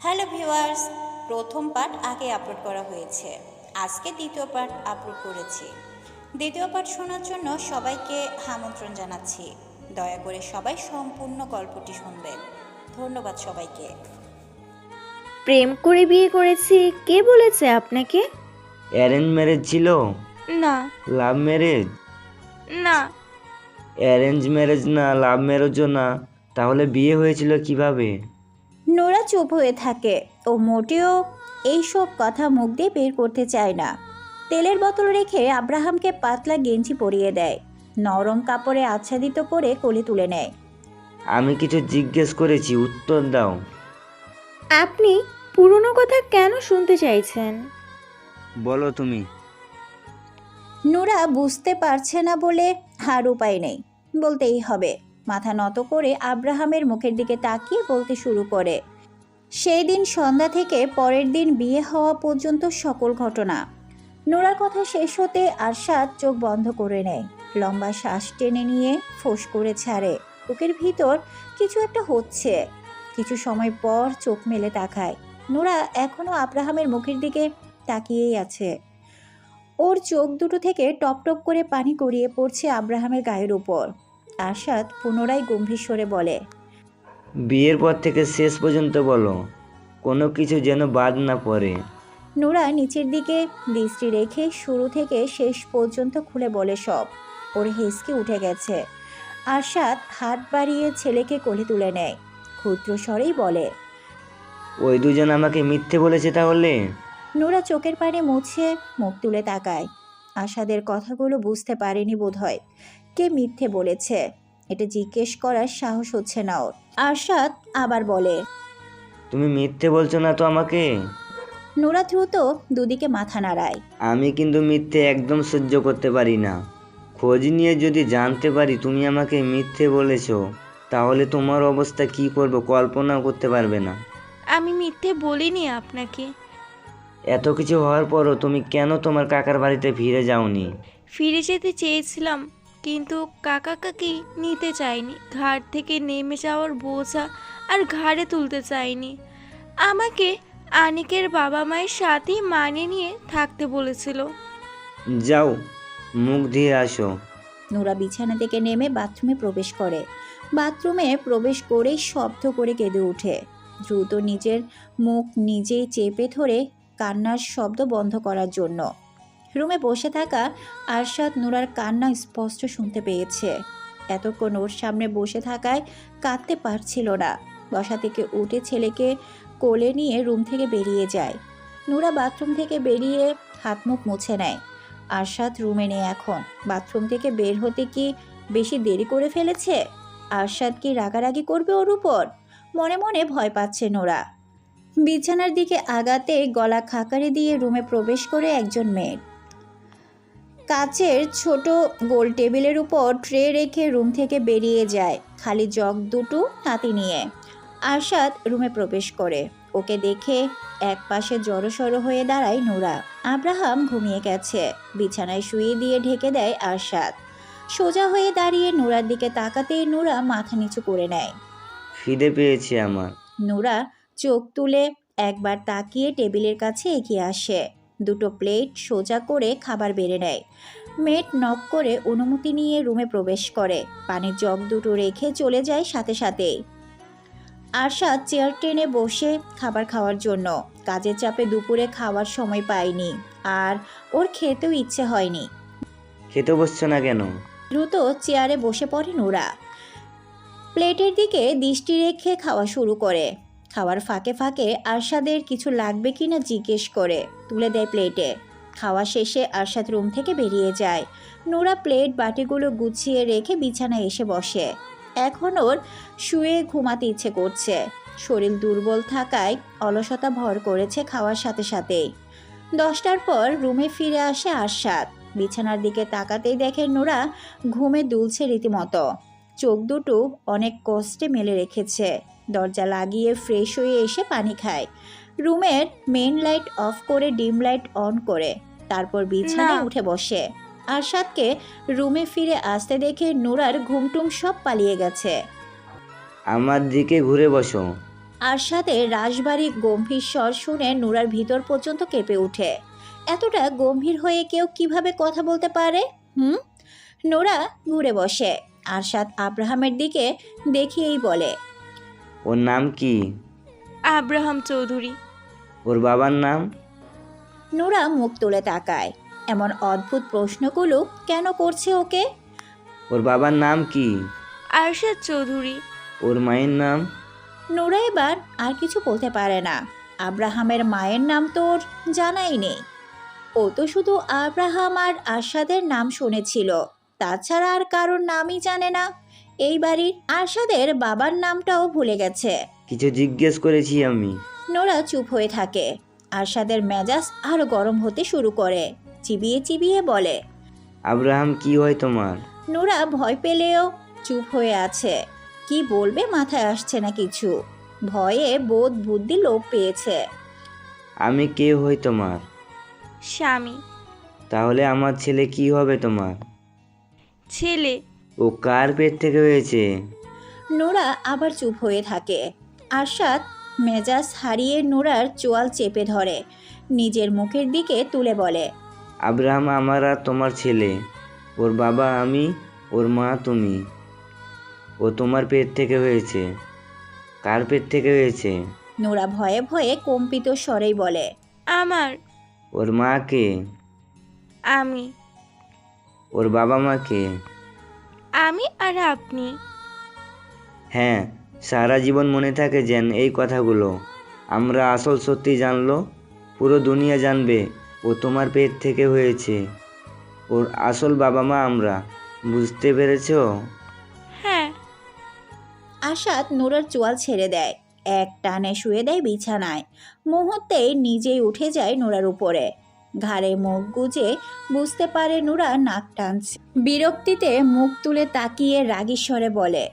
Hello viewers, প্রথম part আগে upload করা হয়েছে। আজকে দ্বিতীয় পার্ট আপলোড করেছি। দ্বিতীয় পার্ট শোনার জন্য সবাইকে আমন্ত্রণ জানাচ্ছি। দয়া করে সবাই সম্পূর্ণ গল্পটি শুনবেন। ধন্যবাদ সবাইকে। প্রেম করে বিয়ে করেছি কে বলেছে আপনাকে? অ্যারেঞ্জ ম্যারেজ ছিল? না। Love marriage? না। অ্যারেঞ্জ ম্যারেজ না, লাভ ম্যারেজও না, তাহলে বিয়ে হয়েছিল কিভাবে? নোরা চুপ হয়ে থাকে। ও মোটেও এইসব কথা মুখ দিয়ে বের করতে চায় না। তেলের বোতল রেখে আব্রাহামকে পাতলা গেঞ্জি পরিয়ে দেয়। নরম কাপড়ে আচ্ছাদিত করে কোলে তুলে নেয়। আমি কিছু জিজ্ঞেস করেছি, উত্তর দাও। আপনি পুরনো কথা কেন শুনতে চাইছেন? বলো তুমি। নোরা বুঝতে পারছে না বলে আর উপায় নেই, বলতেই হবে। মাথা নত করে আব্রাহামের মুখের দিকে তাকিয়ে বলতে শুরু করে। সেই দিন সন্ধ্যা থেকে পরের দিন বিয়ে হওয়া পর্যন্ত সকল ঘটনা। নোরার কথা শেষ হতে আরশাদ চোখ বন্ধ করে নেয়। লম্বা শ্বাস টেনে নিয়ে ফোঁস করে ছাড়ে। বুকের ভিতর কিছু একটা হচ্ছে। কিছু সময় পর চোখ মেলে তাকায়। নোরা এখনো আব্রাহামের মুখের দিকে তাকিয়েই আছে। ওর চোখ দুটো থেকে টপ টপ করে পানি গড়িয়ে পড়ছে আব্রাহামের গায়ের উপর। আরশাদ পুনরায় গম্ভীর স্বরে বলে, বিয়ের পর থেকে শেষ পর্যন্ত বলো, কোনো কিছু যেন বাদ না পড়ে। নোরা নিচের দিকে দৃষ্টি রেখে শুরু থেকে শেষ পর্যন্ত খুলে বলে সব। ওর হেসকি উঠে গেছে। আরশাদ হাত বাড়িয়ে ছেলেকে কোলে তুলে নেয়। ক্ষুদ্র স্বরেই বলে, ওই দুজন আমাকে মিথ্যে বলেছে তাহলে? নোরা চোখের পানি মুছে মুখ তুলে তাকায়। আশাদের কথাগুলো বুঝতে পারেনি বোধহয়। কে মিথ্যে বলেছে এটা জিজ্ঞেস করার সাহস হচ্ছে না ওর। আরশাদ আবার বলে, তুমি মিথ্যে বলছো না তো আমাকে? নোরা দ্রুত দুদিকে মাথা নাড়ায়। আমি কিন্তু মিথ্যে একদম সহ্য করতে পারি না। খোঁজ নিয়ে যদি জানতে পারি তুমি আমাকে মিথ্যে বলেছো, তাহলে তোমার অবস্থা কি করব কল্পনাও করতে পারবে না। আমি মিথ্যে বলিনি আপনাকে। এত কিছু হওয়ার পরও তুমি কেন তোমার কাকার বাড়িতে ফিরে যাওনি? ফিরে যেতে চেয়েছিলাম, কিন্তু কাকা কাকি নিতে চাইনি। ঘাট থেকে নেমে যাওয়ার বোঝা আর ঘাড়ে তুলতে চাইনি। আমাকে আনিকের বাবা মায়ের সাথেই মানিয়ে নিয়ে থাকতে বলেছিল। যাও, মুখ ধুয়ে আসো। নোরা বিছানা থেকে নেমে বাথরুমে প্রবেশ করে। বাথরুমে প্রবেশ করেই শব্দ করে কেঁদে ওঠে। দ্রুত নিজের মুখ নিজেই চেপে ধরে কান্নার শব্দ বন্ধ করার জন্য। রুমে বসে থাকা আরশাদ নোরার কান্না স্পষ্ট শুনতে পেয়েছে। এতক্ষণ ওর সামনে বসে থাকায় কাঁদতে পারছিল না। বসা থেকে উঠে ছেলেকে কোলে নিয়ে রুম থেকে বেরিয়ে যায়। নোরা বাথরুম থেকে বেরিয়ে হাত মুখ মুছে নেয়। আরশাদ রুমে নেই এখন। বাথরুম থেকে বের হতে কি বেশি দেরি করে ফেলেছে? আরশাদ কি রাগারাগি করবে ওর উপর? মনে মনে ভয় পাচ্ছে নোরা। বিছানার দিকে আগাতে গলা খাকারি দিয়ে রুমে প্রবেশ করে একজন মেয়ে। কাচের ছোট গোল টেবিলের উপর ট্রে রেখে রুম থেকে বেরিয়ে যায়, খালি জগ দুটো হাতে নিয়ে। আরশাদ রুমে প্রবেশ করে। ওকে দেখে এক পাশে জড়সড় হয়ে দাঁড়ায় নোরা। আব্রাহাম ঘুমিয়ে গেছে। বিছানায় শুয়ে দিয়ে ঢেকে দেয় আরশাদ। সোজা হয়ে দাঁড়িয়ে নোরার দিকে তাকাতেই নোরা মাথা নিচু করে নেয়। খিদে পেয়েছে আমার। নোরা চোখ তুলে একবার তাকিয়ে টেবিলের কাছে এগিয়ে আসে। দুটো প্লেট সোজা করে খাবার বেড়ে নেয়। মেড নক করে অনুমতি নিয়ে রুমে প্রবেশ করে। পানির জগ দুটো রেখে চলে যায় সাথে সাথেই। আরশাদ চেয়ার টেনে বসে খাবার খাওয়ার জন্য। কাজের চাপে দুপুরে খাওয়ার সময় পায়নি, আর ওর খেতেও ইচ্ছে হয়নি। খেতে বসছো না কেন? দ্রুত চেয়ারে বসে পড়ে নোরা। প্লেটের দিকে দৃষ্টি রেখে খাওয়া শুরু করে। খাওয়ার ফাঁকে ফাঁকে আরশাদের কিছু লাগবে কিনা জিজ্ঞেস করে তুলে দেয় প্লেটে। খাওয়া শেষে আরশাদ রুম থেকে বেরিয়ে যায়। নোরা প্লেট বাটিগুলো গুছিয়ে রেখে বিছানায় এসে বসে। এখন ওর শুয়ে ঘুমাতে ইচ্ছে করছে। শরীর দুর্বল থাকায় অলসতা ভর করেছে খাওয়ার সাথে সাথেই। 10টার পর রুমে ফিরে আসে আরশাদ। বিছানার দিকে তাকাতেই দেখে নোরা ঘুমে দুলছে রীতিমতো। চোখ দুটো অনেক কষ্টে মেলে রেখেছে। দরজা লাগিয়ে ফ্রেশ হয়ে এসে পানি খায়। রুমের মেইন লাইট অফ করে ডিম লাইট অন করে তারপর বিছানায় না। উঠে বসে। আরশাদকে রুমে ফিরে আসতে দেখে নোরার ঘুমটুম সব পালিয়ে গেছে। আমার দিকে ঘুরে বসো। আরশাদের রাশবাড়ি গম্ভীর স্বর শুনে নুরার ভিতর পর্যন্ত কেঁপে ওঠে। এতটা গম্ভীর হয়ে কেউ কিভাবে কথা বলতে পারে? নোরা ঘুরে বসে। আরশাদ আব্রাহামের দিকে দেখিয়েই বলে, ওর নাম কি? আব্রাহাম চৌধুরী। ওর বাবার নাম? নোরা মুখ তুলে তাকায়। এমন অদ্ভুত প্রশ্নগুলো কেন করছে ওকে? ওর বাবার নাম কি? আরশাদ চৌধুরী। ওর মায়ের নাম? নোরা এবার আর কিছু বলতে পারে না। আব্রাহামের মায়ের নাম তো ওর জানাই নেই। ও তো শুধু আব্রাহাম আর আরশাদের নাম শুনেছিল, তাছাড়া আর কারোর নামই জানে না। এই বাড়ির আরশাদের বাবার নামটাও ভুলে গেছে। কিছু জিজ্ঞেস করেছি আমি। নোরা চুপ হয়ে থাকে। আরশাদের মেজাজ আরো গরম হতে শুরু করে। চিবিয়ে চিবিয়ে বলে, আব্রাহাম কি হয় তোমার? নোরা ভয় পেলেও চুপ হয়ে আছে। কি বলবে মাথায় আসছে না কিছু। ভয়ে বোধ বুদ্ধি লোপ পেয়েছে। আমি কে হই তোমার? স্বামী। তাহলে আমার ছেলে কি হবে তোমার? ছেলে। ও কার পেট থেকে হয়েছে? নোরা আবার চুপ হয়ে থাকে। আরশাদ মেজাজ হারিয়ে নোরার চোয়াল চেপে ধরে, নিজের মুখের দিকে তুলে বলে, আব্রাহাম আমার আর তোমার ছেলে। ওর বাবা আমি, ওর মা তুমি। ও তোমার পেট থেকে হয়েছে। কার পেট থেকে হয়েছে? নোরা ভয়ে ভয়ে কম্পিত স্বরেই বলে, আমার। ওর মা কে? আমি। ওর বাবা মা কে? আমি আর আপনি। হ্যাঁ, সারা জীবন মনে থাকে যেন এই কথাগুলো। আমরা আসল সত্যি জানলো, পুরো দুনিয়া জানবে ও তোমার পেট থেকে হয়েছে। ওর আসল বাবা মা আমরা। বুঝতে পেরেছো? হ্যাঁ। আরশাদ নোরার চোয়াল ছেড়ে দেয়, এক টানে শুয়ে দেয় বিছানায়। মুহূর্তেই নিজেই উঠে যায় নোরার উপরে। ঘাড়ে মুখ গুজে বুঝতে পারে নোরা নাক টানছে। বিরক্তিতে মুখ তুলে তাকিয়ে রাগী স্বরে বলে,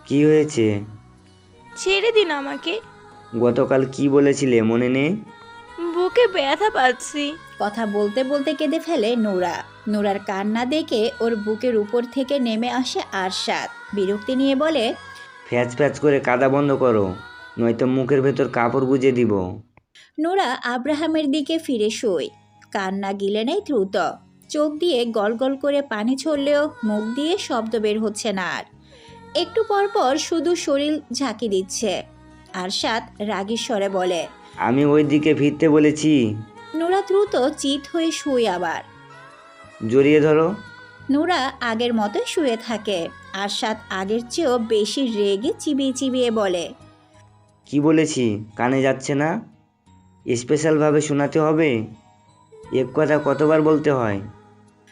কি হয়েছে? ছেড়ে দিন আমাকে। গতকাল কি বলেছিলে মনে নেই? বুকে ব্যথা পাচ্ছি। কথা বলতে বলতে কেঁদে ফেলে নোরা। নোরার কান্না দেখে ওর বুকের উপর থেকে নেমে আসে আরশাদ। বিরক্তি নিয়ে বলে, ফ্যাচ ফ্যাচ করে কাদা বন্ধ করো, নয়তো মুখের ভেতর কাপড় গুজে দিব। নোরা আব্রাহামের দিকে ফিরে শোয়। কান্না গিলে নেয় দ্রুত। চোখ দিয়ে গল গল করে পানি ছড়লেও মুখ দিয়ে শব্দ বের হচ্ছে না আর। একটু পর পর শুধু শরীর ঝাঁকি দিচ্ছে। আরশাদ রাগী স্বরে বলে, আমি ওই দিকে ফিরতে বলেছি। নোরা দ্রুত চিত হয়ে শুয়ে আবার। জড়িয়ে ধরো। নোরা আগের মতোই শুয়ে থাকে। আরশাদ আগের চেয়েও বেশি রেগে চিবিয়ে চিবিয়ে বলে, কি বলেছি কানে যাচ্ছে না? স্পেশালভাবে শোনাতে হবে? এক কথা কতবার বলতে হয়?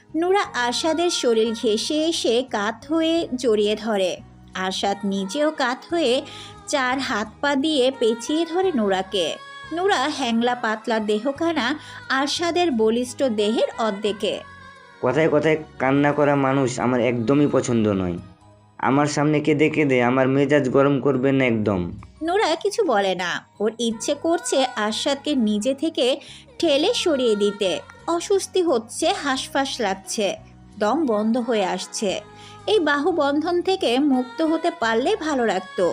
নোরা আরশাদের শরীর ঘেঁষে এসে কাত হয়ে জড়িয়ে ধরে। আরশাদ নিজেও কাত হয়ে চার হাত পা দিয়ে পেঁচিয়ে ধরে নোরাকে। নোরা হ্যাংলা পাতলা দেহখানা আরশাদের বলিষ্ঠ দেহের অর্ধেকে। কথায় কথায় কান্না করা মানুষ আমার একদমই পছন্দ নয়। আমার সামনে কেঁদে কেঁদে আমার মেজাজ গরম করবেন না একদম। নোরা কিছু বলে না। ওর ইচ্ছে করছে আরশাদকে নিজে থেকে ঠেলে সরিয়ে দিতে। অস্বস্তি হচ্ছে, হাঁসফাঁস লাগছে, দম বন্ধ হয়ে আসছে। এই বাহুবন্ধন থেকে মুক্ত হতে পারলে ভালো লাগতো।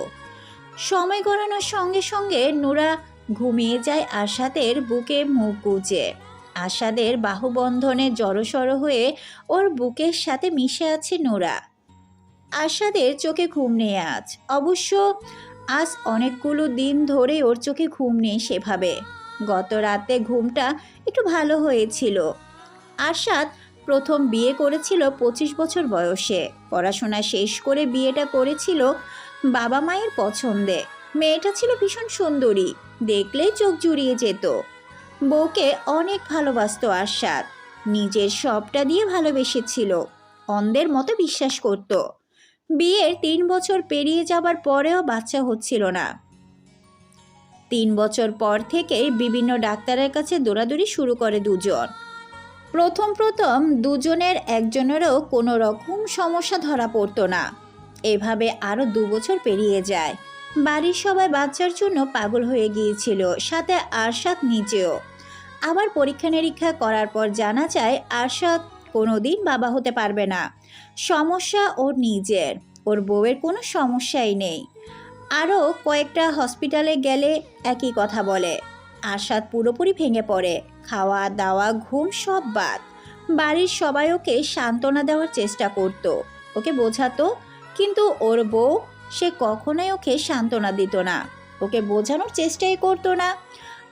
সময় গড়ানোর সঙ্গে সঙ্গে নোরা ঘুমিয়ে যায় আরশাদের বুকে মুখ গুজে। আরশাদের বাহুবন্ধনে জড়সড় হয়ে ওর বুকের সাথে মিশে আছে নোরা। আরশাদের চোখে ঘুম নেই আজ। অবশ্য আজ অনেকগুলো দিন ধরে ওর চোখে ঘুম নেই সেভাবে। গত রাতে ঘুমটা একটু ভালো হয়েছিল। আরশাদ প্রথম বিয়ে করেছিল 25 বছর বয়সে। পড়াশোনা শেষ করে বিয়েটা করেছিল বাবা মায়ের পছন্দে। মেয়েটা ছিল ভীষণ সুন্দরী, দেখলেই চোখ জুড়িয়ে যেত। বউকে অনেক ভালোবাসতো আরশাদ। নিজের সবটা দিয়ে ভালোবেসেছিল, অন্ধের মতো বিশ্বাস করত। বিয়ের 3 বছর পেরিয়ে যাবার পরেও বাচ্চা হচ্ছিল না। 3 বছর পর থেকেই বিভিন্ন ডাক্তারের কাছে দৌড়াদৌড়ি শুরু করে দুজন। প্রথম দুজনের একজনেরও কোনো রকম সমস্যা ধরা পড়তো না। এভাবে আরও 2 বছর পেরিয়ে যায়। বাড়ির সবাই বাচ্চার জন্য পাগল হয়ে গিয়েছিল, সাথে আরশাদ নিজেও। আবার পরীক্ষা নিরীক্ষা করার পর জানা যায় আরশাদ কোনোদিন বাবা হতে পারবে না। সমস্যা ওর নিজের, ওর বউয়ের কোনো সমস্যাই নেই। আরও কয়েকটা হসপিটালে গেলে একই কথা বলে। আরশাদ পুরোপুরি ভেঙে পড়ে, খাওয়া দাওয়া ঘুম সব বাদ। বাড়ির সবাই ওকে সান্ত্বনা দেওয়ার চেষ্টা করত, ওকে বোঝাতো, কিন্তু ওর বউ সে কখনোই ওকে সান্ত্বনা দিত না, ওকে বোঝানোর চেষ্টাই করতো না।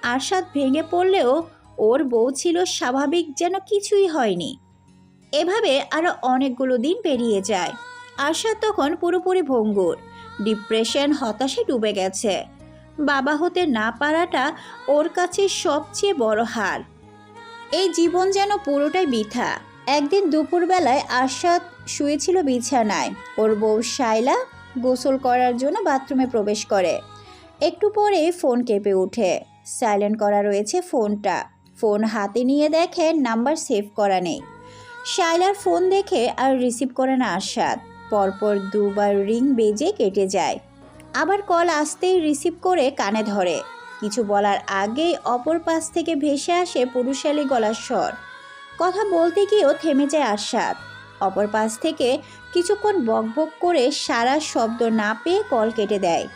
আরশাদ ভেঙে পড়লেও ওর বউ ছিল স্বাভাবিক, যেন কিছুই হয়নি। এভাবে আরও অনেকগুলো দিন পেরিয়ে যায়। আরশাদ তখন পুরোপুরি ভঙ্গুর, ডিপ্রেশন হতাশে ডুবে গেছে। বাবা হতে না পারাটা ওর কাছে সবচেয়ে বড় হার। এই জীবন যেন পুরোটাই বৃথা। একদিন দুপুরবেলায় আরশাদ শুয়েছিল বিছানায়, ওর বউ শায়লা গোসল করার জন্য বাথরুমে প্রবেশ করে। একটু পরে ফোন কেঁপে ওঠে, সাইলেন্ট করা রয়েছে ফোনটা। ফোন হাতে নিয়ে দেখে নাম্বার সেভ করা নেই। শায়লার ফোন দেখে আর রিসিভ করে না আরশাদ। পরপর দুবার রিং বেজে কেটে যায়, আবার কল আসতেই রিসিভ করে কানে ধরে। কিছু বলার আগেই অপর পাশ থেকে ভেসে আসে পুরুষালী গলার স্বর। কথা বলতে গিয়েও থেমে যায় আরশাদ। অপর পাশ থেকে কিছুক্ষণ বকবক করে সারা শব্দ না পেয়ে কল কেটে দেয়।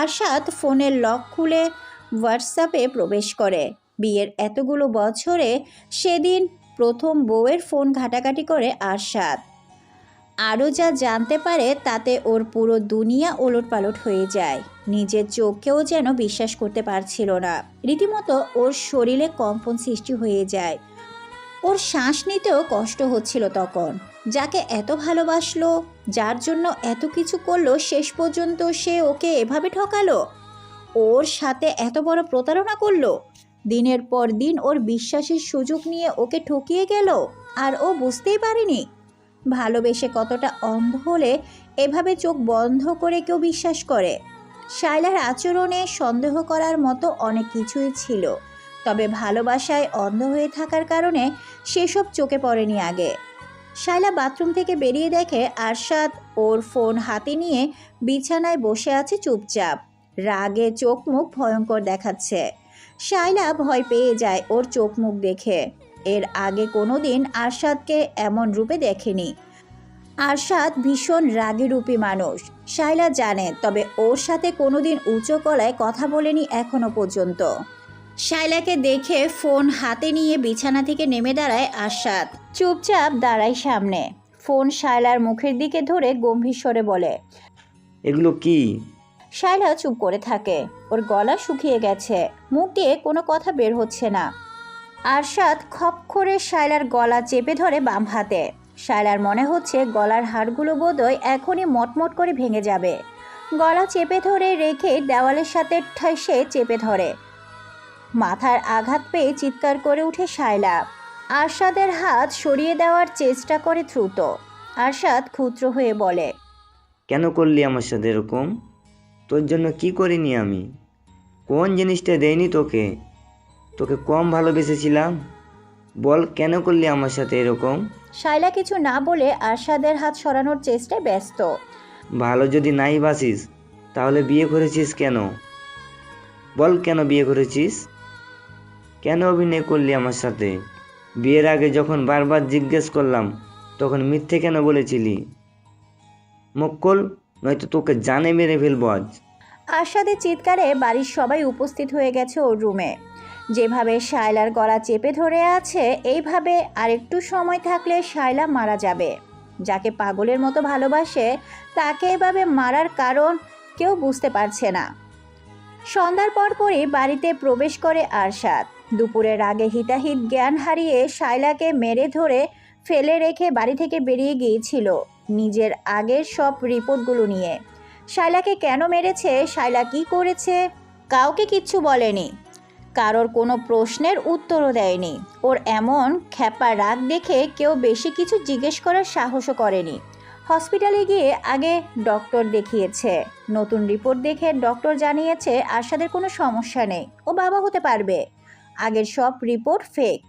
আরশাদ ফোনের লক খুলে হোয়াটসঅ্যাপে প্রবেশ করে। বিয়ের এতগুলো বছরে সেদিন প্রথম বউয়ের ফোন ঘাটাঘাটি করে আরশাদ। আরও যা জানতে পারে তাতে ওর পুরো দুনিয়া ওলটপালট হয়ে যায়। নিজের চোখকেও যেন বিশ্বাস করতে পারছিল না। রীতিমতো ওর শরীরে কম্পন সৃষ্টি হয়ে যায়। ওর শ্বাস নিতেও কষ্ট হচ্ছিল তখন। যাকে এত ভালোবাসলো, যার জন্য এত কিছু করলো, শেষ পর্যন্ত সে ওকে এভাবে ঠকালো, ওর সাথে এত বড় প্রতারণা করলো। দিনের পর দিন ওর বিশ্বাসের সুযোগ নিয়ে ওকে ঠকিয়ে গেল, আর ও বুঝতেই পারেনি। ভালোবেসে কতটা অন্ধ হলে এভাবে চোখ বন্ধ করে কেউ বিশ্বাস করে। শায়লার আচরণে সন্দেহ করার মতো অনেক কিছুই ছিল, তবে ভালোবাসায় অন্ধ হয়ে থাকার কারণে সেসব চোখে পড়েনি আগে। শায়লা বাথরুম থেকে বেরিয়ে দেখে আরশাদ ওর ফোন হাতে নিয়ে বিছানায় বসে আছে চুপচাপ। রাগে চোখ মুখ ভয়ঙ্কর দেখাচ্ছে। শায়লা ভয় পেয়ে যায় ওর চোখ মুখ দেখে। এর আগে কোনোদিন আরশাদকে এমন রূপে দেখেনি। আরশাদ ভীষণ রাগী মানুষ, শায়লা জানে, তবে ওর সাথে কোনোদিন উঁচু গলায় কথা বলেনি এখনো পর্যন্ত। শায়লাকে দেখে ফোন হাতে নিয়ে বিছানা থেকে নেমে দাঁড়ায় আরশাদ। চুপচাপ দাঁড়ায় সামনে। ফোন শায়লার মুখের দিকে ধরে গম্ভীর স্বরে বলে, এগুলো কি? শায়লা চুপ করে থাকে। ওর গলা শুকিয়ে গেছে, মুখ দিয়ে কোনো কথা বের হচ্ছে না। আরশাদ খপ করে শায়লার গলা চেপে ধরে বাম হাতে। শায়লার মনে হচ্ছে গলার হাড়গুলো বোধহয় এখনই মটমট করে ভেঙে যাবে। গলা চেপে ধরে রেখে দেওয়ালের সাথে ঠেসে চেপে ধরে। মাথার আঘাত পেয়ে চিৎকার করে উঠে শায়লা। আরশাদের হাত সরিয়ে দেওয়ার চেষ্টা করে দ্রুত। আরশাদ ক্ষুদ্র হয়ে বলে, কেন করলি আমার সাথে এরকম? তোর জন্য কি করিনি আমি? কোন জিনিসটা দেয়নি তোকে? তোকে কম ভালোবেসেছিলাম? বল, কেন করলি আমার সাথে এরকম? শায়লা কিছু না বলে আরশাদের হাত সরানোর চেষ্টায় ব্যস্ত। ভালো যদি নাই বাসিস তাহলে বিয়ে করেছিস কেন? বল, কেন বিয়ে করেছিস? কেন অভিনয় করলি আমার সাথে? বিয়ের আগে যখন বারবার জিজ্ঞেস করলাম তখন মিথ্যে কেন বলেছিলি? মুখ খোল, নয়তো তোকে জানে মেরে ফেলবো আজ। আরশাদের চিৎকারে বাড়ির সবাই উপস্থিত হয়ে গেছে ওর রুমে। যেভাবে শায়লার গলা চেপে ধরে আছে, এইভাবে আরেকটু সময় থাকলে শায়লা মারা যাবে। যাকে পাগলের মতো ভালোবাসে তাকে এভাবে মারার কারণ কেউ বুঝতে পারছে না। সন্ধ্যার পরপরই বাড়িতে প্রবেশ করে আরশাদ। দুপুরের আগে হিতাহিত জ্ঞান হারিয়ে শায়লাকে মেরে ধরে ফেলে রেখে বাড়ি থেকে বেরিয়ে গিয়েছিল নিজের আগের সব রিপোর্টগুলো নিয়ে। শায়লাকে কেন মেরেছে, শায়লা কি করেছে, কাউকে কিচ্ছু বলেনি। কারোর কোনো প্রশ্নের উত্তরও দেয়নি। ওর এমন খ্যাপা রাগ দেখে কেউ বেশি কিছু জিজ্ঞেস করার সাহসও করেনি। হসপিটালে গিয়ে আগে ডক্টর দেখিয়েছে। নতুন রিপোর্ট দেখে ডক্টর জানিয়েছে আরশাদের কোনো সমস্যা নেই, ও বাবা হতে পারবে। আগের সব রিপোর্ট ফেক।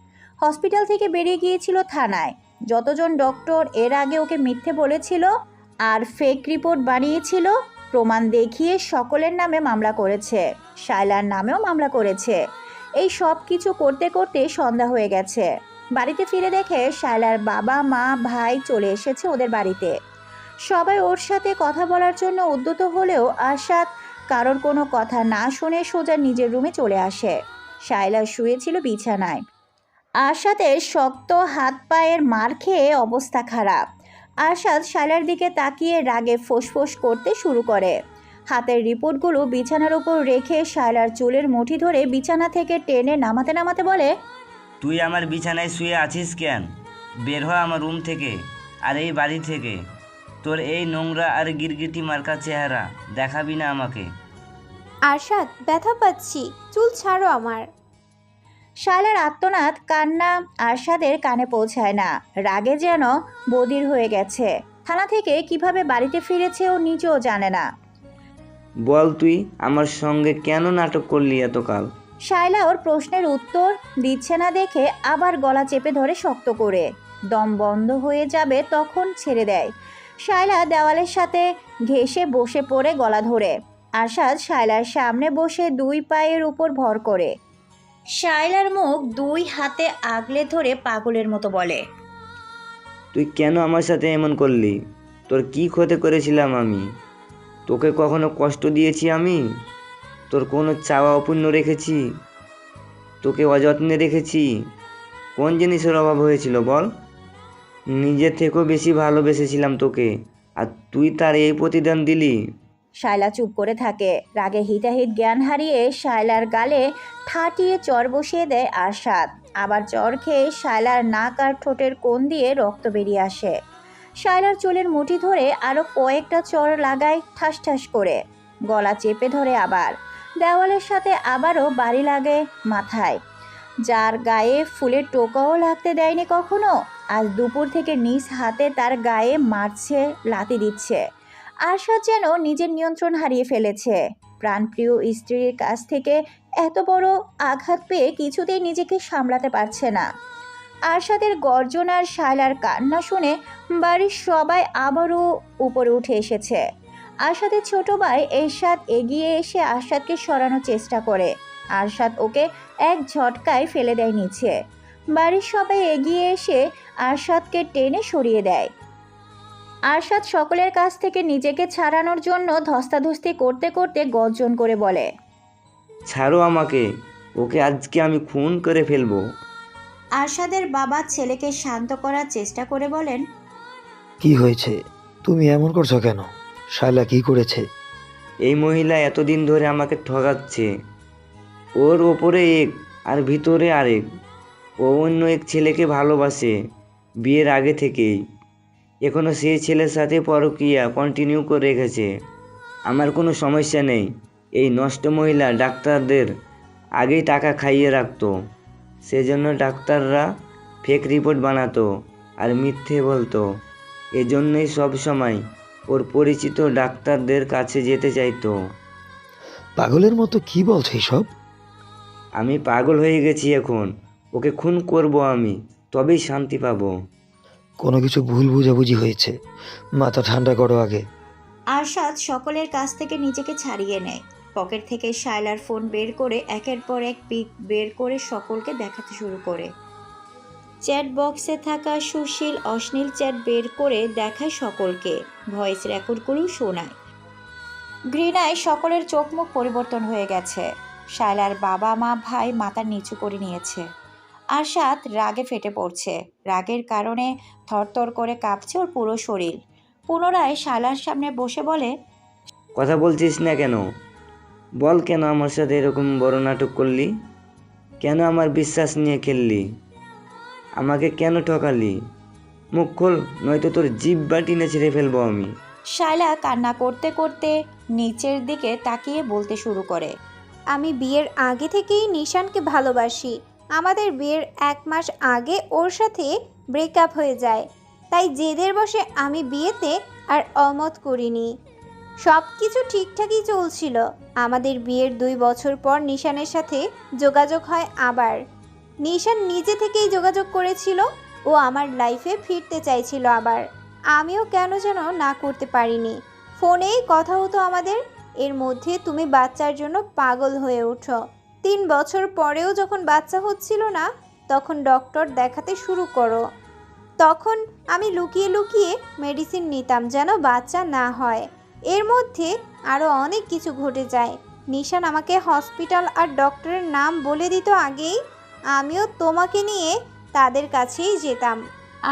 হসপিটাল থেকে বেরিয়ে গিয়েছিল থানায়। যতজন ডক্টর এর আগে ওকে মিথ্যে বলেছিল আর ফেক রিপোর্ট বানিয়েছিল, প্রমাণ দেখিয়ে সকলের নামে মামলা করেছে। শায়লার নামেও মামলা করেছে। এই সব কিছু করতে করতে সন্ধ্যা হয়ে গেছে। বাড়িতে ফিরে দেখে শায়লার বাবা মা ভাই চলে এসেছে ওদের বাড়িতে। সবাই ওর সাথে কথা বলার জন্য উদ্যত হলেও আরশাদ কারোর কোনো কথা না শুনে সোজা নিজের রুমে চলে আসে। শায়লা শুয়েছিল বিছানায়। আরশাদের শক্ত হাত পায়ের মার খেয়ে অবস্থা খারাপ। আরশাদ শায়লার দিকে তাকিয়ে রাগে ফোঁসফোঁস করতে শুরু করে। হাতের রিপোর্টগুলো বিছানার উপর রেখে শায়লার চুলের মুঠি ধরে বিছানা থেকে টেনে নামাতে নামাতে বলে, তুই আমার বিছানায় শুয়ে আছিস কেন? বের হ আমার রুম থেকে, আর এই বাড়ি থেকে। তোর এই নোংরা আর গিরগিটি মার্কা চেহারা দেখাবি না আমাকে। আরশাদ, ব্যথা পাচ্ছি, চুল ছাড়ো আমার। শায়লার আর্তনাদ কান্না আরশাদের কানে পৌঁছায় না। রাগে যেন বধির হয়ে গেছে। থানা থেকে কিভাবে বাড়িতে ফিরেছে ও নিজেও জানে না। বল, তুই আমার সঙ্গে কেন নাটক করলি এতকাল? শায়লা ওর প্রশ্নের উত্তর দিচ্ছে না দেখে আবার গলা চেপে ধরে শক্ত করে। দম বন্ধ হয়ে যাবে তখন ছেড়ে দেয়। শায়লা দেওয়ালের সাথে ঘেঁষে বসে পড়ে গলা ধরে। আরশাদ শায়লার সামনে বসে দুই পায়ের উপর ভর করে। শায়লার মুখ দুই হাতে আগলে ধরে পাগলের মতো বলে, তুই কেন আমার সাথে এমন করলি? তোর কি ক্ষতি করেছিলাম আমি? তোকে কখনো কষ্ট দিয়েছি আমি? তোর কোনো চাওয়া অপূর্ণ রেখেছি? তোকে অযত্নে রেখেছি? কোন জিনিসের অভাব হয়েছিল বল? নিজের থেকেও বেশি ভালোবেসেছিলাম তোকে, আর তুই তার এই প্রতিদান দিলি? শায়লা চুপ করে থাকে। রাগে হিতাহিত জ্ঞান হারিয়ে শায়লার গালে ঠাটিয়ে চর বসিয়ে দেয় আরশাদ। আবার চর খেয়ে শায়লার নাক আর ঠোঁটের কোণ দিয়ে রক্ত বেরিয়ে আসে। শায়লার চুলের মুঠি ধরে আরও কয়েকটা চর লাগায় ঠাস ঠাস করে। গলা চেপে ধরে আবার। দেওয়ালের সাথে আবারও বাড়ি লাগে মাথায়। যার গায়ে ফুলের টোকাও লাগতে দেয়নি কখনো, আজ দুপুর থেকে নিজ হাতে তার গায়ে মারছে, লাথি দিচ্ছে। আরশাদ যেন নিজের নিয়ন্ত্রণ হারিয়ে ফেলেছে। প্রাণপ্রিয় স্ত্রীর কাছ থেকে এত বড় আঘাত পেয়ে কিছুতেই নিজেকে সামলাতে পারছে না। আরশাদের গর্জন আর শায়লার কান্না শুনে বাড়ির সবাই আবারও উপরে উঠে এসেছে। আরশাদের ছোট ভাই এরশাদ এগিয়ে এসে আরশাদকে সরানোর চেষ্টা করে। আরশাদ ওকে এক ঝটকায় ফেলে দেয় নিচে। বাড়ির সবাই এগিয়ে এসে আরশাদকে টেনে সরিয়ে দেয়। আরশাদ সকলের কাছ থেকে নিজেকে ছাড়ানোর জন্য ধস্তাধস্তি করতে করতে গর্জন করে বলে, ছাড়ো আমাকে, ওকে আজকে আমি খুন করে ফেলবো। আরশাদের বাবা ছেলেকে শান্ত করার চেষ্টা করে বলেন, কি হয়েছে? তুমি এমন করছো কেন? শায়লা কি করেছে? এই মহিলা এতদিন ধরে আমাকে ঠকাচ্ছে। ওর ওপরে এক আর ভিতরে আরেক। ও অন্য এক ছেলেকে ভালোবাসে বিয়ের আগে থেকেই। এখনও সেই ছেলের সাথে পরকীয়া কন্টিনিউ করে রেখেছে। আমার কোনো সমস্যা নেই। এই নষ্ট মহিলা ডাক্তারদের আগেই টাকা খাইয়ে রাখতো। সেজন্য ডাক্তাররা ফেক রিপোর্ট বানাতো আর মিথ্যে বলতো। এজন্যই সব সময় ওর পরিচিত ডাক্তারদের কাছে যেতে চাইতো। পাগলের মতো কি বলছে সব? আমি পাগল হয়ে গেছি এখন। ওকে খুন করব আমি, তবেই শান্তি পাবো। কোনো কিছু ভুল বুঝাবুঝি হয়েছে, মাথা ঠান্ডা করো আগে। আরশাদ সকলের কাছ থেকে নিজেকে ছাড়িয়ে নেয়। পকেট থেকে শায়লার ফোন বের করে একের পর এক পিক বের করে সকলকে দেখাতে শুরু করে। চ্যাট বক্সে থাকা সুশীল অশ্লীল চ্যাট বের করে দেখায় সকলকে। ভয়েস রেকর্ডগুলো শোনায়। ঘৃণায় সকলের চোখ মুখ পরিবর্তন হয়ে গেছে। শায়লার বাবা মা ভাই মাথা নিচু করে নিয়েছে। আরশাদ রাগে ফেটে পড়ছে। রাগের কারণে থরথর করে কাঁপছে ওর পুরো শরীর। পুনরায় শায়লার সামনে বসে বলে, কথা বলছিস না কেন? বল, কেন আমার সাথে এরকম বড় নাটক করলি? কেন আমার বিশ্বাস নিয়ে খেললি? আমাকে কেন ঠকালি? মুখ খোল, নয়তো তোর জিভ বাটিনে ছেড়ে ফেলবো আমি। শায়লা কান্না করতে করতে নিচের দিকে তাকিয়ে বলতে শুরু করে, আমি বিয়ের আগে থেকেই নিশানকে ভালোবাসি। আমাদের বিয়ের 1 মাস আগে ওর সাথে ব্রেকআপ হয়ে যায়। তাই জেদের বসে আমি বিয়েতে আর অমত করিনি। সব কিছু ঠিকঠাকই চলছিল। আমাদের বিয়ের 2 বছর পর নিশানের সাথে যোগাযোগ হয় আবার। নিশান নিজে থেকেই যোগাযোগ করেছিল। ও আমার লাইফে ফিরতে চাইছিল আবার। আমিও কেন যেন না করতে পারিনি। ফোনেই কথা হতো আমাদের। এর মধ্যে তুমি বাচ্চার জন্য পাগল হয়ে ওঠো। 3 বছর পরেও যখন বাচ্চা হচ্ছিল না, তখন ডক্টর দেখাতে শুরু করো। তখন আমি লুকিয়ে লুকিয়ে মেডিসিন নিতাম যেন বাচ্চা না হয়। এর মধ্যে আরও অনেক কিছু ঘটে যায়। নিশান আমাকে হসপিটাল আর ডক্টরের নাম বলে দিত আগেই, আমিও তোমাকে নিয়ে তাদের কাছেই যেতাম।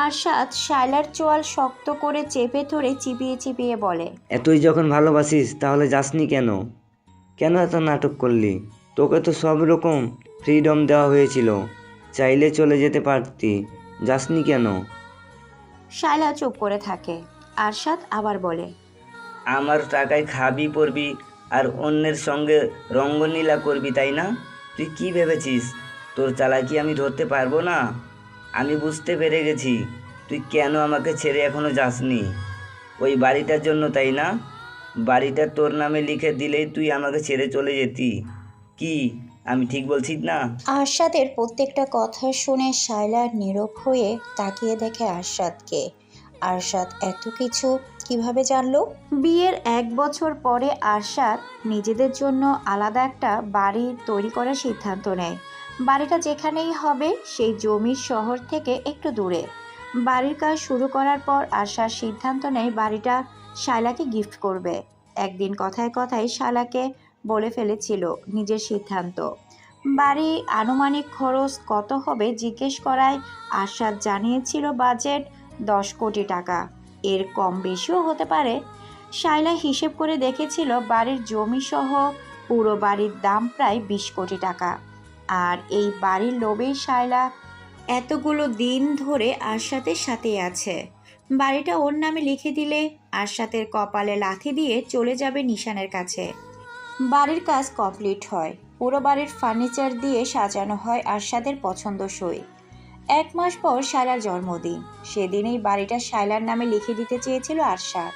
আরশাদ শায়লার চোয়াল শক্ত করে চেপে ধরে চিবিয়ে চিবিয়ে বলে, এতই যখন ভালোবাসিস তাহলে যাসনি কেন? কেন এত নাটক করলি? তোকে তো সব রকম ফ্রিডম দেওয়া হয়েছিল, চাইলে চলে যেতে পারতি, যাসনি কেন? শায়লা চুপ করে থাকে। আরশাদ আবার বলে, আমার টাকায় খাবি পরবি আর অন্যের সঙ্গে রঙ্গলীলা করবি, তাই না? তুই কি ভেবেছিস তোর চালাকি আমি ধরতে পারবো না? আমি বুঝতে পেরে গেছি তুই কেন আমাকে ছেড়ে এখনো যাসনি। ওই বাড়িটার জন্য, তাই না? বাড়িটা তোর নামে লিখে দিলেই তুই আমাকে ছেড়ে চলে যেতি। কি আমি ঠিক বলছি না? আরশাদের প্রত্যেকটা কথা শুনে শায়লা নীরব হয়ে তাকিয়ে দেখে আরশাদকে। আরশাদ এত কিছু কিভাবে জানলো? বিয়ের 1 বছর পরে আরশাদ নিজেদের জন্য আলাদা একটা বাড়ি তৈরি করার সিদ্ধান্ত নেয়। বাড়িটা যেখানেই হবে সেই জমির শহর থেকে একটু দূরে। বাড়ির কাজ শুরু করার পর আরশাদ সিদ্ধান্ত নেয় বাড়িটা শায়লাকে গিফট করবে। একদিন কথায় কথায় শায়লাকে বলে ফেলেছিল নিজের সিদ্ধান্ত। বাড়ি আনুমানিক খরচ কত হবে জিজ্ঞেস করায় আরশাদ জানিয়েছিল বাজেট 10 কোটি টাকা, এর কম বেশিও হতে পারে। শায়লা হিসেব করে দেখেছিল বাড়ির জমি সহ পুরো বাড়ির দাম প্রায় 20 কোটি টাকা। আর এই বাড়ির লোভেই শায়লা এতগুলো দিন ধরে আরশাদের সাথে আছে। বাড়িটা ওর নামে লিখে দিলে আরশাদের কপালে লাথি দিয়ে চলে যাবে নিশানের কাছে। বাড়ির কাজ কমপ্লিট হয়, পুরো বাড়ির ফার্নিচার দিয়ে সাজানো হয় আরশাদের পছন্দসই। 1 মাস পর শায়লার জন্মদিন। সেদিনেই বাড়িটা শায়লার নামে লিখে দিতে চেয়েছিল আরশাদ,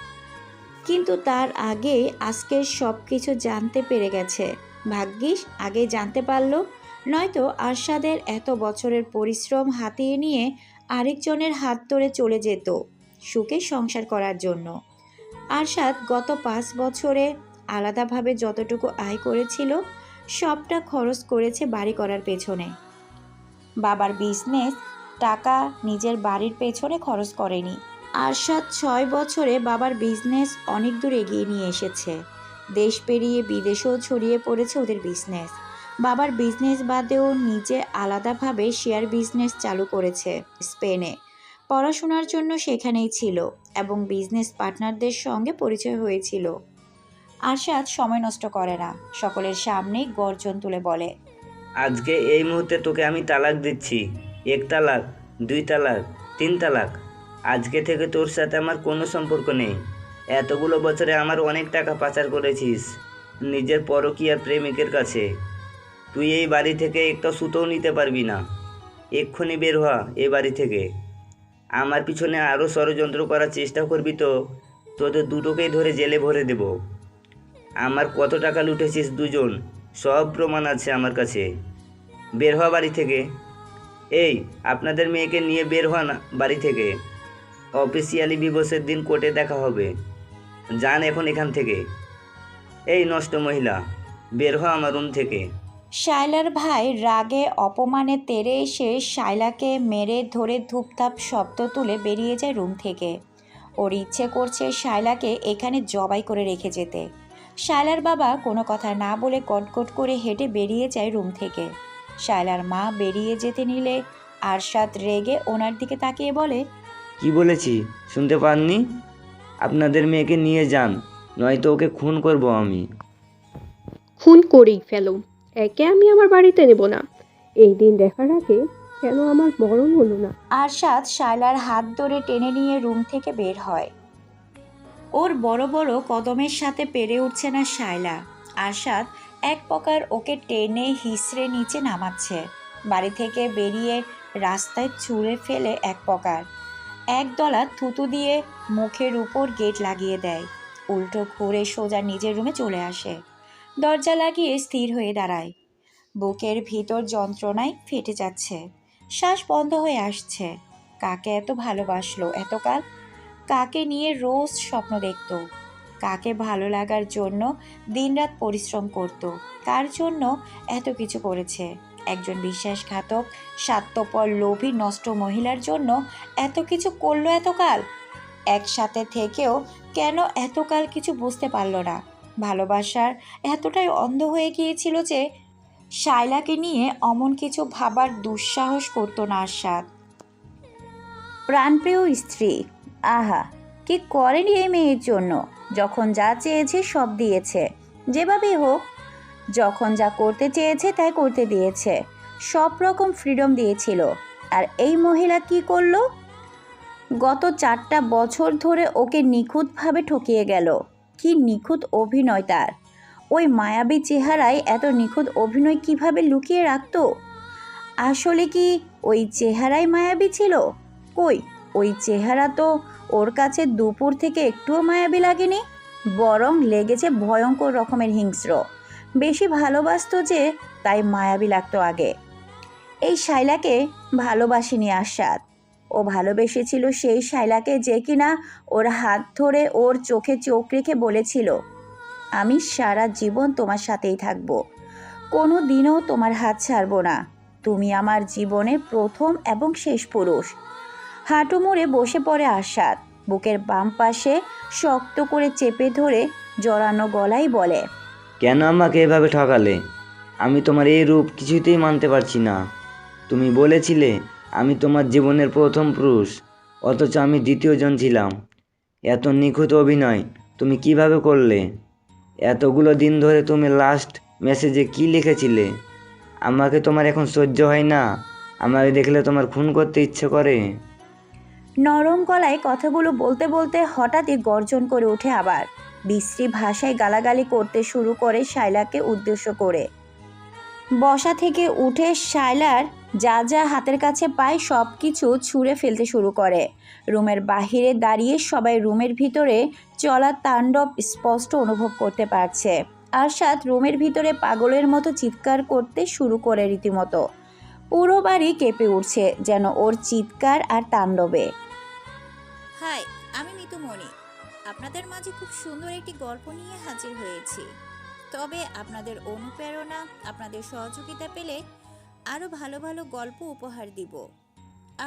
কিন্তু তার আগে আজকের সব কিছু জানতে পেরে গেছে। ভাগ্যিস আগে জানতে পারলো, নয়তো আরশাদের এত বছরের পরিশ্রম হাতিয়ে নিয়ে আরেকজনের হাত ধরে চলে যেত সুখে সংসার করার জন্য। আরশাদ গত 5 বছরে আলাদাভাবে যতটুকু আয় করেছিল সবটা খরচ করেছে বাড়ি করার পেছনে। বাবার বিজনেস টাকা নিজের বাড়ির পেছনে খরচ করেনি। আরশাদ 6 বছরে বাবার বিজনেস অনেক দূর এগিয়ে নিয়ে এসেছে। দেশ পেরিয়ে বিদেশেও ছড়িয়ে পড়েছে ওদের বিজনেস। বাবার বিজনেস বাদেও নিজে আলাদাভাবে শেয়ার বিজনেস চালু করেছে স্পেনে। পড়াশোনার জন্য সেখানেই ছিল এবং বিজনেস পার্টনারদের সঙ্গে পরিচয় হয়েছিল। আরশাদ সময় নষ্ট করে না, সকলের সামনেই গর্জন তুলে বলে, আজকে এই মুহূর্তে তোকে আমি তালাক দিচ্ছি। 1 তালাক, 2 তালাক, 3 তালাক। আজকে থেকে তোর সাথে আমার কোনো সম্পর্ক নেই। এতগুলো বছরে আমার অনেক টাকা পাচার করেছিস নিজের পরকীয়া প্রেমিকের কাছে। তুই এই বাড়ি থেকে একটা সুতোও নিতে পারবি না। এক্ষুনি বের হ এই বাড়ি থেকে। আমার পিছনে আরও ষড়যন্ত্র করার চেষ্টা করবি তো তোদের দুটোকেই ধরে জেলে ভরে দেব। আমার কত টাকা লুটেছিস দুজন, সব প্রমাণ আছে আমার কাছে। বের হওয়া বাড়ি থেকে। এই আপনাদের মেয়েকে নিয়ে বের হওয়া না বাড়ি থেকে। অফিসিয়ালি দিবসের দিন কোর্টে দেখা হবে। যান এখন এখান থেকে। এই নষ্ট মহিলা, বের হওয়া আমার রুম থেকে। শায়লার ভাই রাগে অপমানে তেড়ে এসে শায়লাকে মেরে ধরে ধূপধাপ শব্দ তুলে বেরিয়ে যায় রুম থেকে। ওর ইচ্ছে করছে শায়লাকে এখানে জবাই করে রেখে যেতে। শায়লার বাবা কোনো কথা না বলে কটকট করে হেঁটে বেরিয়ে যায় রুম থেকে। শায়লার মা বেরিয়ে যেতে নিলে আরশাদ রেগে ওনার দিকে তাকিয়ে বলে, কি বলেছি শুনতে পাননি? আপনাদের মেয়েকে নিয়ে যান, নয়তো ওকে খুন করব আমি। খুন করেই ফেলো, একে আমি আমার বাড়িতে নেব না। এই দিন দেখার আগে কেন আমার মরণ হলো না? আরশাদ শায়লার হাত ধরে টেনে নিয়ে রুম থেকে বের হয়। ওর বড় বড় কদমের সাথে পেরে উঠছে না শায়লা। আরশাদ এক প্রকার ওকে টেনে হিসড়ে নিচে নামাচ্ছে। বাড়ি থেকে বেরিয়ে রাস্তায় ছুঁড়ে ফেলে এক প্রকার একদলা থুতু দিয়ে মুখের উপর গেট লাগিয়ে দেয়। উল্টো ঘুরে সোজা নিজের রুমে চলে আসে। দরজা লাগিয়ে স্থির হয়ে দাঁড়ায়। বুকের ভিতর যন্ত্রণায় ফেটে যাচ্ছে, শ্বাস বন্ধ হয়ে আসছে। কাকে এত ভালোবাসলো এতকাল? কাকে নিয়ে রোজ স্বপ্ন দেখত? কাকে ভালো লাগার জন্য দিনরাত পরিশ্রম করত? কার জন্য এত কিছু করেছে? একজন বিশ্বাসঘাতক, স্বার্থপর, লোভী, নষ্ট মহিলার জন্য এত কিছু করলো এতকাল। একসাথে থেকেও কেন এতকাল কিছু বুঝতে পারলো না? ভালোবাসার এতটাই অন্ধ হয়ে গিয়েছিল যে শায়লাকে নিয়ে অমন কিছু ভাবার দুঃসাহস করতো না আশাদ। প্রাণপ্রিয় স্ত্রী, আহা কি করেনি এই মেয়ের জন্য! যখন যা চেয়েছে সব দিয়েছে, যেভাবেই হোক। যখন যা করতে চেয়েছে তাই করতে দিয়েছে, সব রকম ফ্রিডম দিয়েছিল। আর এই মহিলা কি করলো? গত 4টা বছর ধরে ওকে নিখুঁতভাবে ঠকিয়ে গেল। কি নিখুঁত অভিনয় তার! ওই মায়াবী চেহারায় এত নিখুঁত অভিনয় কিভাবে লুকিয়ে রাখতো? আসলে কি ওই চেহারাই মায়াবী ছিল? কই, ওই চেহারা তো ওর কাছে দুপুর থেকে একটুও মায়াবী লাগেনি, বরং লেগেছে ভয়ঙ্কর রকমের হিংস্র। বেশি ভালোবাসতো যে, তাই মায়াবী লাগতো আগে। এই শায়লাকে ভালোবাসেনি আশাদ। ও ভালোবেসেছিল সেই শায়লাকে যে কিনা ওর হাত ধরে ওর চোখে চোখ রেখে বলেছিল, আমি সারা জীবন তোমার সাথেই থাকবো, কোনো দিনও তোমার হাত ছাড়বো না, তুমি আমার জীবনের প্রথম এবং শেষ পুরুষ। হাঁটু মুড়ে বসে পড়ে আশাদ, বুকের বাম পাশে শক্ত করে চেপে ধরে জড়ানো গলায় বলে, কেন আমাকে এভাবে ঠকালে? আমি তোমার এই রূপ কিছুতেই মানতে পারছি না। তুমি বলেছিলে আমি তোমার জীবনের প্রথম পুরুষ, অথচ আমি দ্বিতীয়জন ছিলাম। এত নিখুঁত অভিনয় তুমি কিভাবে করলে? এতগুলো দিন ধরে তুমি লাস্ট মেসেজে কি লিখেছিলে? আমাকে তোমার এখন সহ্য হয় না? আমাকে দেখলে তোমার খুন করতে ইচ্ছে করে? নরম গলায় কথাগুলো বলতে বলতে হঠাৎই গর্জন করে ওঠে আবার। বিশ্রী ভাষায় গালাগালি করতে শুরু করে শায়লাকে উদ্দেশ্য করে। বসা থেকে উঠে শায়লার যা যা হাতের কাছে পায় সব কিছু ছুঁড়ে ফেলতে শুরু করে। রুমের বাহিরে দাঁড়িয়ে সবাই রুমের ভিতরে চলা তাণ্ডব স্পষ্ট অনুভব করতে পারছে। আরশাদ রুমের ভিতরে পাগলের মতো চিৎকার করতে শুরু করে রীতিমতো। পুরো বাড়ি কেঁপে উঠছে যেন ওর চিৎকার আর তাণ্ডবে। হাই, আমি মিতুমণি। আপনাদের মাঝে খুব সুন্দর একটি গল্প নিয়ে হাজির হয়েছি। তবে আপনাদের অনুপ্রেরণা, আপনাদের সহযোগিতা পেলে আরও ভালো ভালো গল্প উপহার দিব।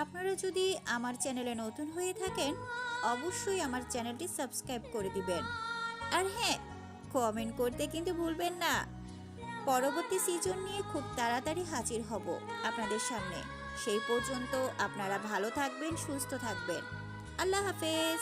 আপনারা যদি আমার চ্যানেলে নতুন হয়ে থাকেন, অবশ্যই আমার চ্যানেলটি সাবস্ক্রাইব করে দিবেন। আর হ্যাঁ, কমেন্ট করতে কিন্তু ভুলবেন না। পরবর্তী সিজন নিয়ে খুব তাড়াতাড়ি হাজির হব আপনাদের সামনে। সেই পর্যন্ত আপনারা ভালো থাকবেন, সুস্থ থাকবেন। আল্লাহ হাফেজ।